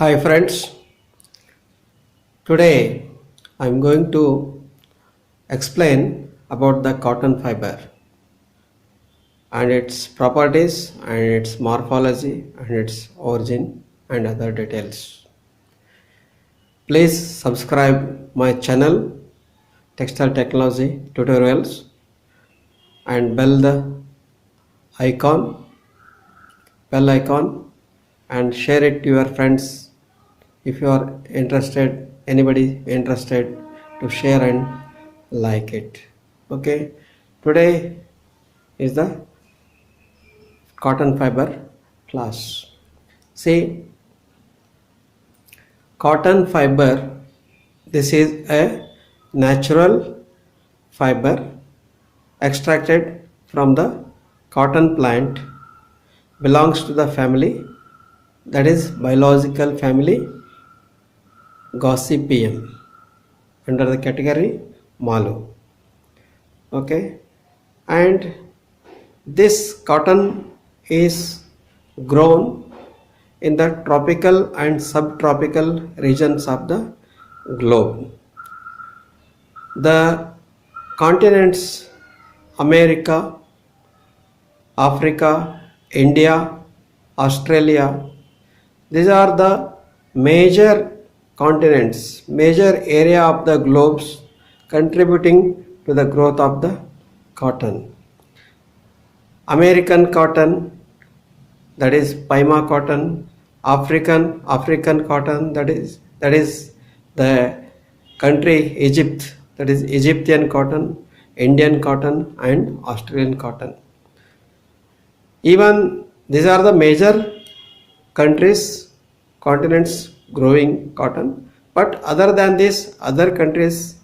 Hi friends, today I am going to explain about the cotton fiber and its properties and its morphology and its origin and other details. Please subscribe my channel Textile Technology Tutorials and icon bell icon and share it to your friends if you are interested, anybody interested to share and like it. Okay, today is the cotton fiber class. See, cotton fiber, this is a natural fiber extracted from the cotton plant, belongs to the family, that is biological family Gossypium, under the category Malu. Okay, and this cotton is grown in the tropical and subtropical regions of the globe. The continents America, Africa, India, Australia, these are the major continents, major area of the globes contributing to the growth of the cotton. American cotton, that is Pima cotton, African cotton, that is the country Egypt, that is Egyptian cotton, Indian cotton and Australian cotton. Even these are the major countries, continents growing cotton, but other than this, other countries,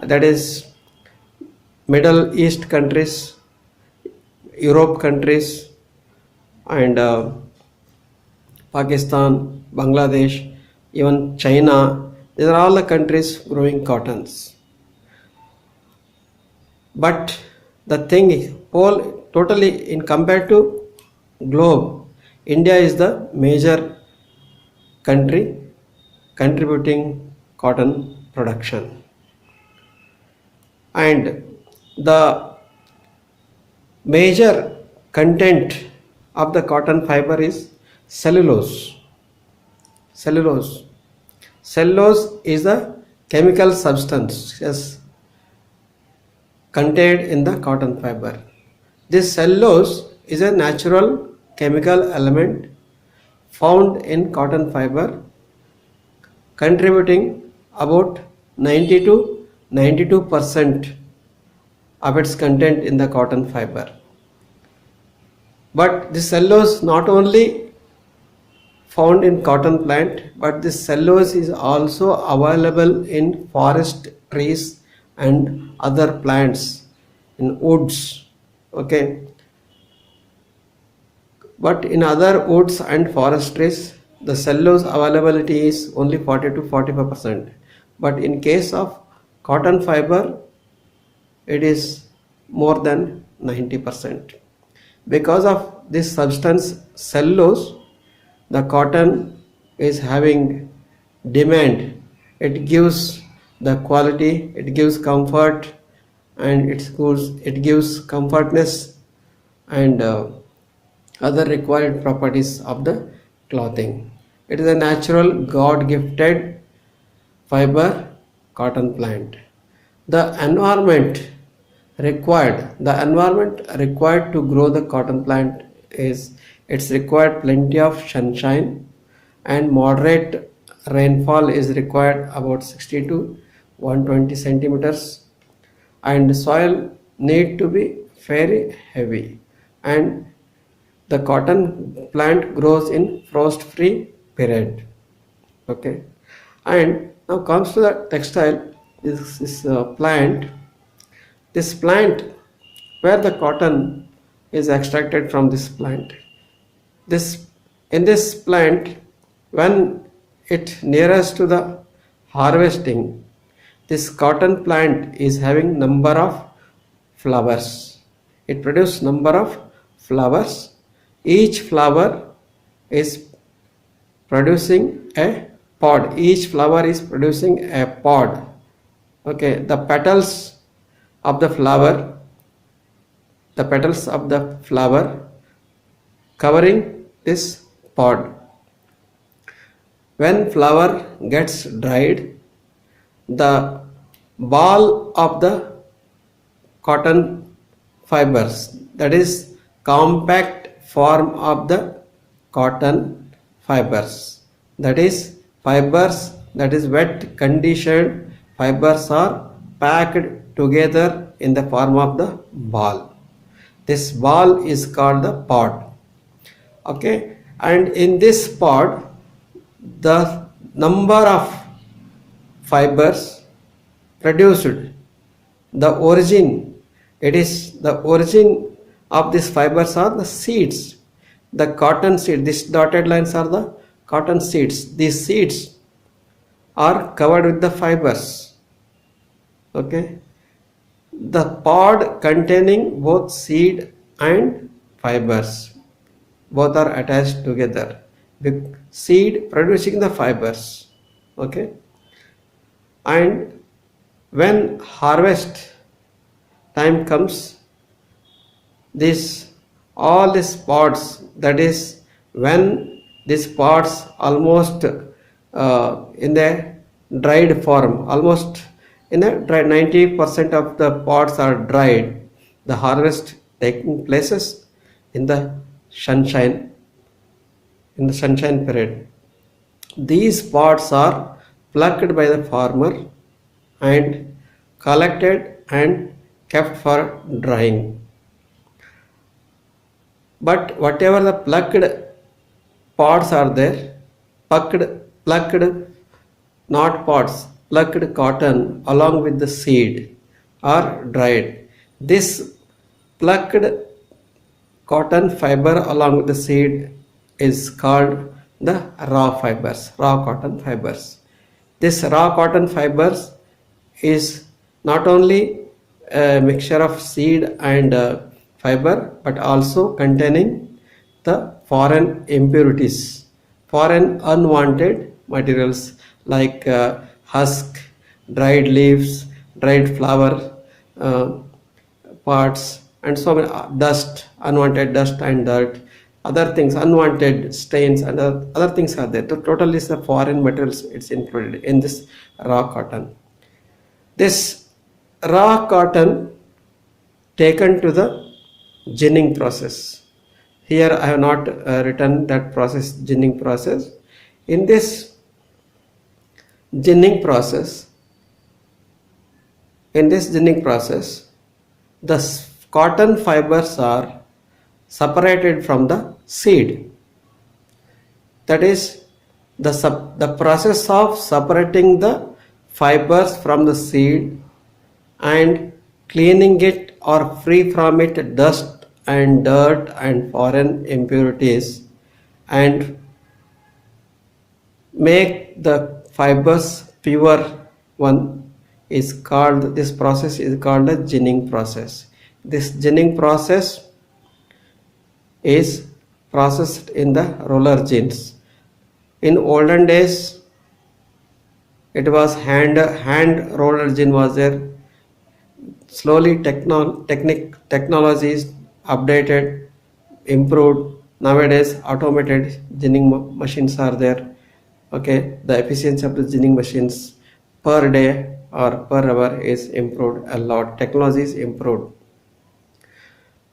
that is Middle East countries, Europe countries and Pakistan, Bangladesh, even China, these are all the countries growing cottons. But the thing is, totally in compared to globe, India is the major country contributing cotton production. And the major content of the cotton fiber is cellulose. Cellulose is a chemical substance contained in the cotton fiber. This cellulose is a natural chemical element found in cotton fiber, contributing about 90 to 92% of its content in the cotton fiber. But this cellulose not only found in cotton plant, but this cellulose is also available in forest trees and other plants, in woods. Okay, but in other woods and forest trees, the cellulose availability is only 40 to 45%. But in case of cotton fiber, it is more than 90%. Because of this substance cellulose, the cotton is having demand. It gives the quality, it gives comfort, and it gives comfortness and other required properties of the clothing. It is a natural God-gifted fiber cotton plant. The environment required to grow the cotton plant is, it's required plenty of sunshine and moderate rainfall is required, about 60 to 120 centimeters, and soil need to be very heavy, and the cotton plant grows in frost free period. Okay, and now comes to the textile. This is a plant. This plant, where the cotton is extracted from this plant, in this plant, when it nearest to the harvesting, this cotton plant is having number of flowers. It produces number of flowers. Each flower is producing a pod. Each flower is producing a pod. Okay, the petals of the flower, covering this pod. When flower gets dried, the ball of the cotton fibers, that is compact form of the cotton fibers, that is fibers, that is wet conditioned fibers are packed together in the form of the ball. This ball is called the pod. Okay, and in this pod the number of fibers produced, the origin, it is the origin of these fibers are the seeds, the cotton seed. These dotted lines are the cotton seeds. These seeds are covered with the fibers. Okay, the pod containing both seed and fibers, both are attached together, with seed producing the fibers. Okay, and when harvest time comes, this all these pods, that is when these pods almost in the dried form, almost in a dry, 90% of the pods are dried. The harvest taking places in the sunshine, period. These pods are plucked by the farmer and collected and kept for drying. But whatever the plucked pods are there, plucked not pods, plucked cotton along with the seed are dried. This plucked cotton fiber along with the seed is called the raw fibers, raw cotton fibers. This raw cotton fibers is not only a mixture of seed and fiber, but also containing the foreign impurities, foreign unwanted materials like husk, dried leaves, dried flower parts, and so many dust, unwanted dust and dirt, other things, unwanted stains and other things are there. The total is the foreign materials, it's included in this raw cotton. This raw cotton taken to the ginning process. Here I have not written that process, ginning process. In this ginning process, the cotton fibers are separated from the seed. That is the process of separating the fibers from the seed and cleaning it or free from it dust and dirt and foreign impurities and make the fibers pure one is called, this process is called a ginning process. This ginning process is processed in the roller gins. In olden days it was hand roller gin was there. Slowly technologies updated, improved. Nowadays automated ginning machines are there. Okay, the efficiency of the ginning machines per day or per hour is improved a lot. Technology is improved.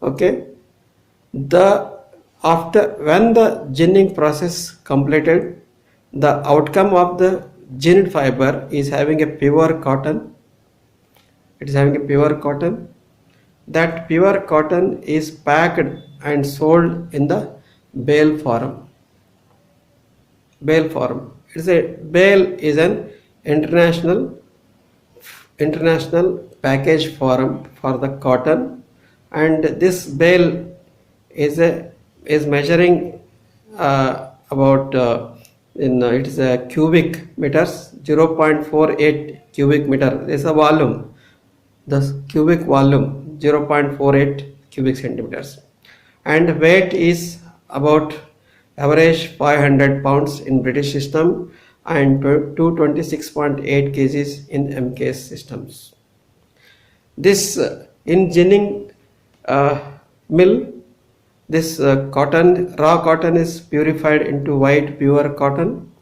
Okay, when the ginning process completed, the outcome of the ginned fiber is having a pure cotton. It is having a pure cotton. That pure cotton is packed and sold in the bale form. Bale form. Bale is an international package form for the cotton, and this bale is measuring about it is a cubic meters, 0.48 cubic meter is a volume. The cubic volume 0.48 cubic centimeters, and weight is about average 500 pounds in British system and 226.8 kgs in MKS systems. This in ginning mill, this raw cotton is purified into white pure cotton,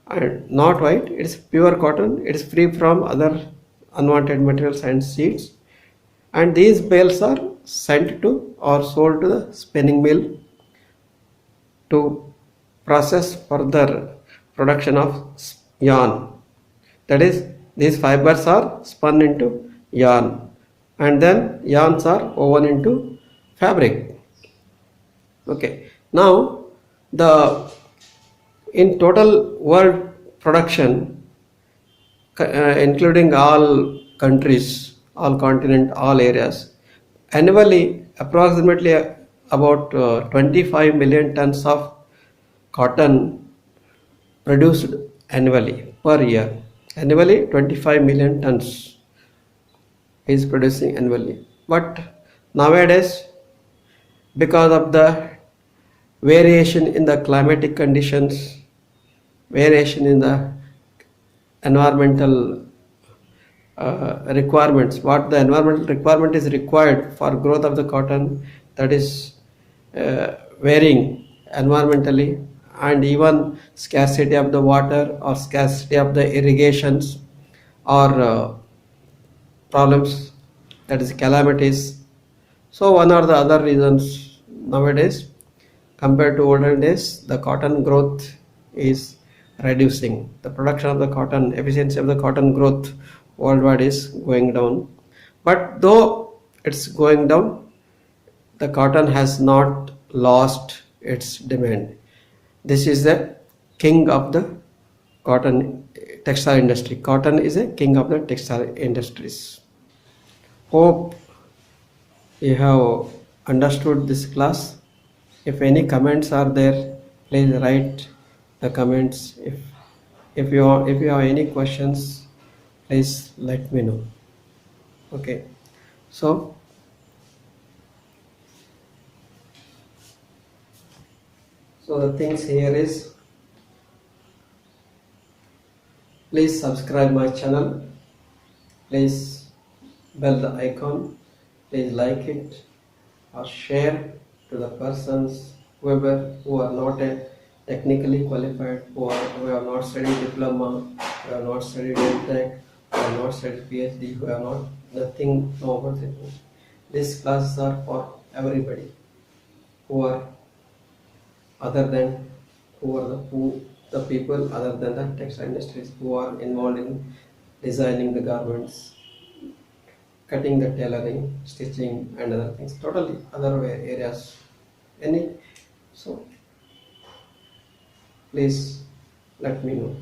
and not white, it is pure cotton. It is free from other unwanted materials and seeds, and these bales are sent to or sold to the spinning mill to process further production of yarn. That is, these fibers are spun into yarn, and then yarns are woven into fabric. Okay, now the in total world production, including all countries, all continent, all areas, annually approximately about 25 million tons of cotton produced annually per year. Annually 25 million tons is producing annually. But nowadays, because of the variation in the climatic conditions, variation in the environmental requirements, what the environmental requirement is required for growth of the cotton, that is varying environmentally, and even scarcity of the water or scarcity of the irrigations or problems, that is calamities. So one or the other reasons, nowadays compared to olden days, the cotton growth is reducing. The production of the cotton, efficiency of the cotton growth worldwide is going down. But though it's going down, the cotton has not lost its demand. This is the king of the cotton textile industry. Cotton is a king of the textile industries. Hope you have understood this class. If any comments are there, please write the comments. If you have any questions, please let me know. Okay, so the things here is, please subscribe my channel, please bell the icon, please like it or share to the persons who are not technically qualified, who have not studied diploma, who have not studied tech, who have not studied PhD, who have not nothing know about it. These classes are for everybody who are other than the people other than the textile industries, who are involved in designing the garments, cutting the tailoring, stitching and other things, totally other areas. So please let me know.